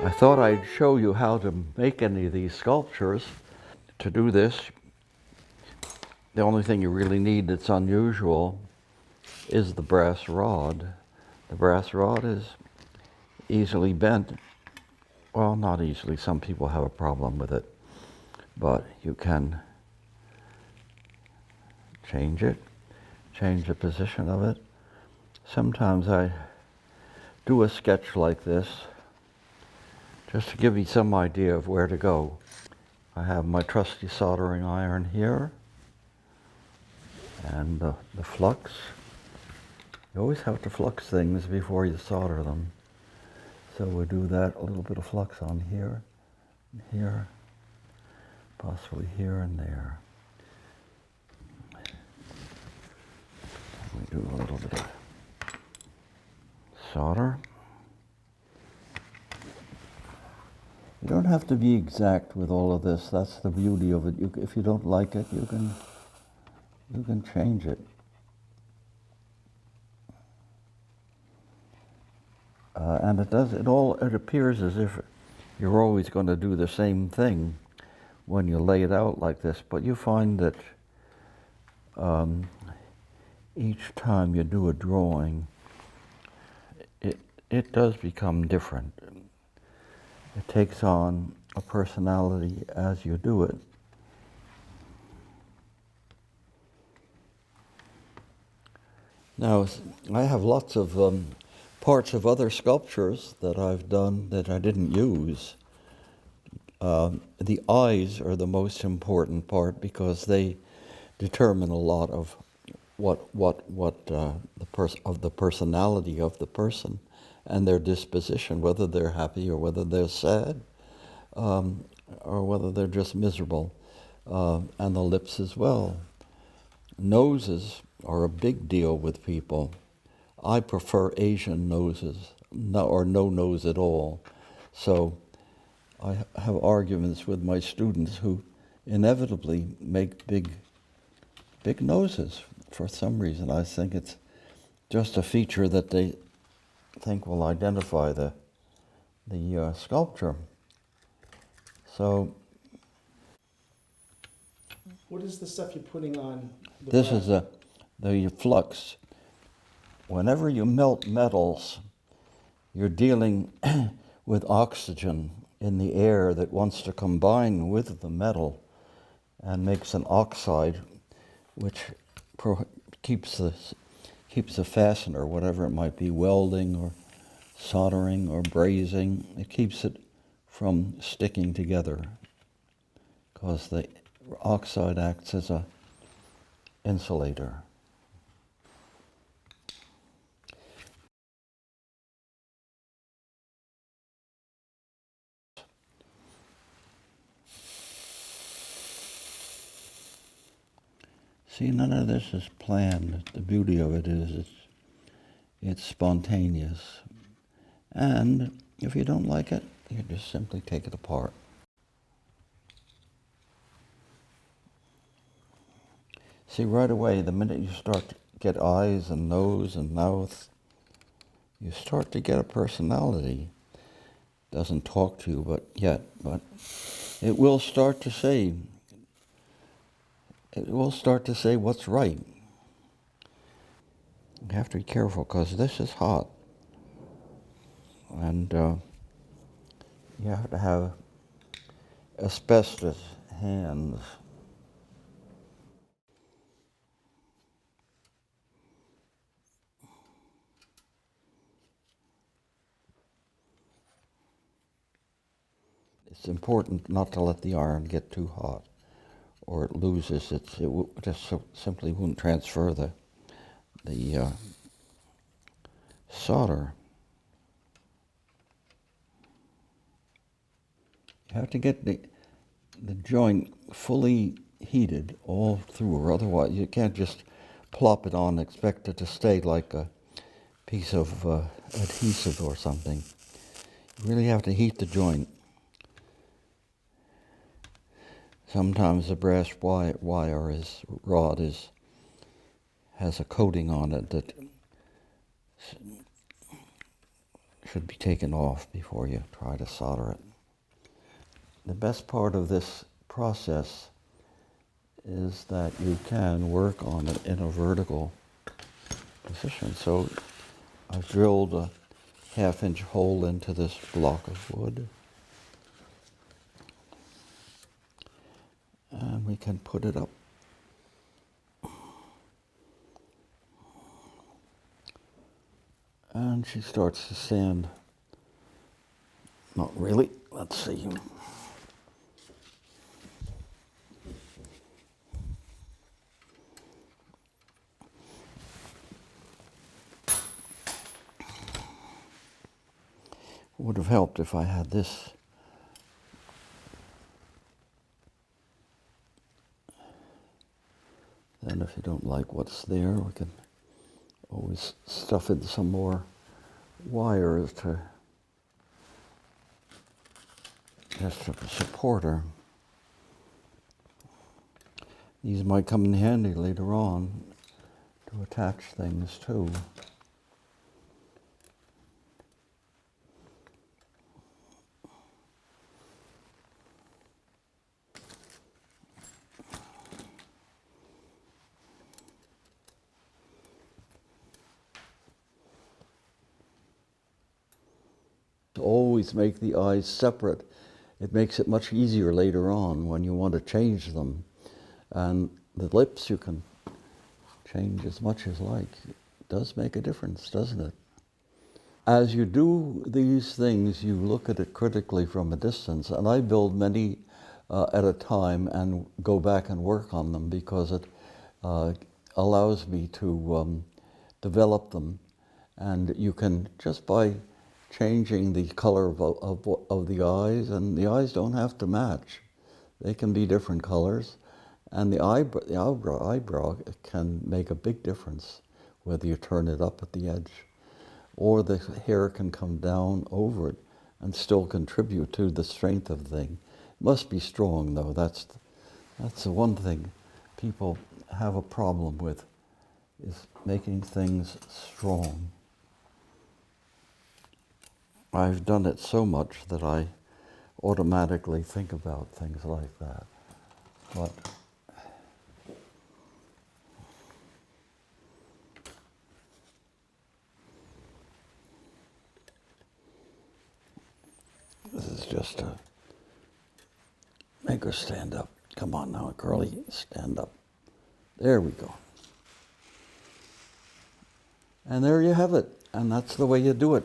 I thought I'd show you how to make any of these sculptures. To do this, the only thing you really need that's unusual is the brass rod. The brass rod is easily bent. Well, not easily. Some people have a problem with it. But you can change it, change the position of it. Sometimes I do a sketch like this just to give you some idea of where to go. I have my trusty soldering iron here and the flux. You always have to flux things before you solder them. So we'll do that, a little bit of flux on here, and here, possibly here and there. We do a little bit of solder. You don't have to be exact with all of this. That's the beauty of it. If you don't like it, you can change it. And it appears as if you're always going to do the same thing when you lay it out like this, but you find that each time you do a drawing, it does become different. It takes on a personality as you do it. Now, I have lots of parts of other sculptures that I've done that I didn't use. The eyes are the most important part because they determine a lot of the personality of the person and their disposition, whether they're happy or whether they're sad, or whether they're just miserable, and the lips as well. Noses are a big deal with people. I prefer Asian noses, or no nose at all. So I have arguments with my students who inevitably make big noses for some reason. I think it's just a feature that they think will identify the sculpture. So what is the stuff you're putting on the this brass? is the flux. Whenever you melt metals, you're dealing with oxygen in the air that wants to combine with the metal and makes an oxide, which keeps the fastener, whatever it might be, welding or soldering or brazing. It keeps it from sticking together because the oxide acts as an insulator. See, none of this is planned. The beauty of it is it's spontaneous. And if you don't like it, you just simply take it apart. See, right away, the minute you start to get eyes and nose and mouth, you start to get a personality. Doesn't talk to you but it will start to say what's right. You have to be careful because this is hot. And you have to have asbestos hands. It's important not to let the iron get too hot, or it loses it just simply won't transfer the solder. You have to get the joint fully heated all through, or otherwise you can't just plop it on and expect it to stay like a piece of adhesive or something. You really have to heat the joint. Sometimes the brass rod has a coating on it that should be taken off before you try to solder it. The best part of this process is that you can work on it in a vertical position. So I've drilled a 1/2-inch hole into this block of wood. And we can put it up. And she starts to sand. Not really. Let's see. Would have helped if I had this. Then if you don't like what's there, we can always stuff in some more wires to just to support her. These might come in handy later on to attach things to. Always make the eyes separate. It makes it much easier later on when you want to change them. And the lips you can change as much as like. It does make a difference, doesn't it? As you do these things, you look at it critically from a distance. And I build many at a time and go back and work on them because it allows me to develop them. And you can, just by changing the color of the eyes, and the eyes don't have to match. They can be different colors. And the eyebrow can make a big difference, whether you turn it up at the edge, or the hair can come down over it and still contribute to the strength of the thing. It must be strong, though. That's the one thing people have a problem with, is making things strong. I've done it so much that I automatically think about things like that. But this is just to make her stand up. Come on now, girlie, stand up. There we go. And there you have it. And that's the way you do it.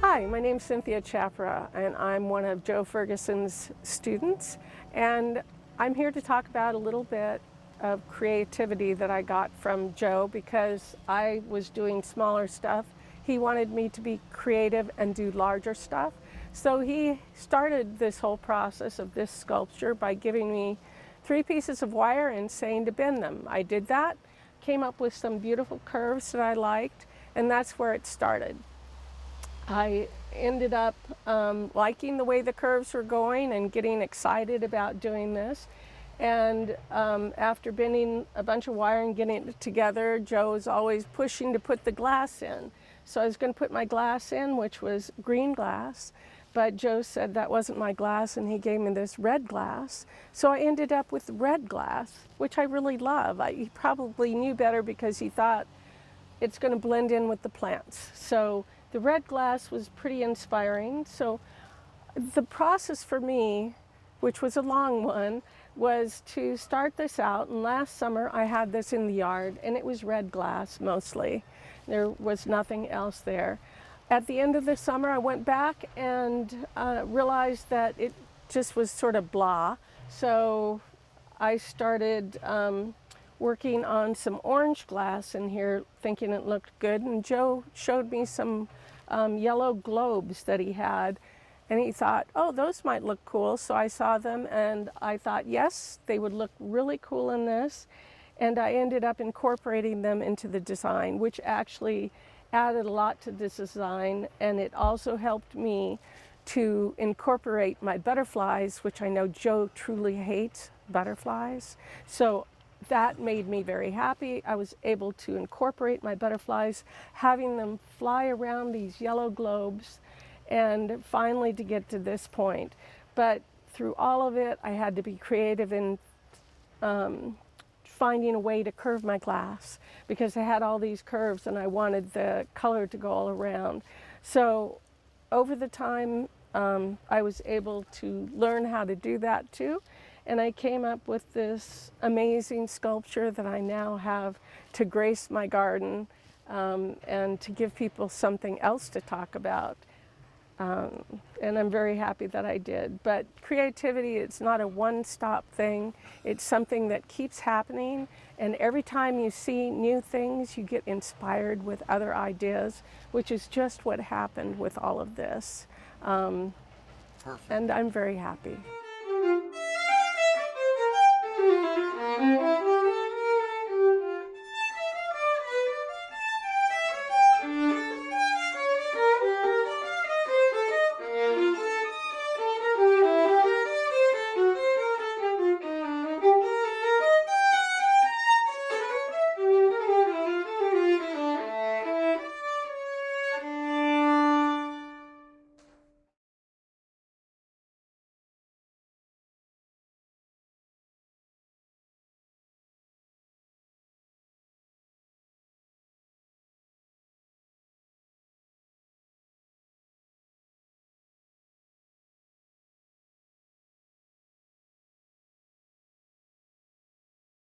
Hi, my name's Cynthia Chapra, and I'm one of Joe Ferguson's students. And I'm here to talk about a little bit of creativity that I got from Joe because I was doing smaller stuff. He wanted me to be creative and do larger stuff. So he started this whole process of this sculpture by giving me 3 pieces of wire and saying to bend them. I did that, came up with some beautiful curves that I liked, and that's where it started. I ended up liking the way the curves were going and getting excited about doing this. And after bending a bunch of wire and getting it together, Joe was always pushing to put the glass in. So I was going to put my glass in, which was green glass, but Joe said that wasn't my glass, and he gave me this red glass. So I ended up with red glass, which I really love. He probably knew better because he thought it's going to blend in with the plants. So the red glass was pretty inspiring. So the process for me, which was a long one, was to start this out. And last summer I had this in the yard, and it was red glass mostly. There was nothing else there. At the end of the summer I went back and realized that it just was sort of blah. So I started working on some orange glass in here, thinking it looked good, and Joe showed me some yellow globes that he had, and he thought, oh, those might look cool. So I saw them and I thought, yes, they would look really cool in this, and I ended up incorporating them into the design, which actually added a lot to this design, and it also helped me to incorporate my butterflies, which I know Joe truly hates butterflies. So that made me very happy. I was able to incorporate my butterflies, having them fly around these yellow globes, and finally to get to this point. But through all of it, I had to be creative in finding a way to curve my glass, because I had all these curves and I wanted the color to go all around. So over the time, I was able to learn how to do that too. And I came up with this amazing sculpture that I now have to grace my garden and to give people something else to talk about. And I'm very happy that I did. But creativity, it's not a one-stop thing. It's something that keeps happening. And every time you see new things, you get inspired with other ideas, which is just what happened with all of this. Perfect. And I'm very happy.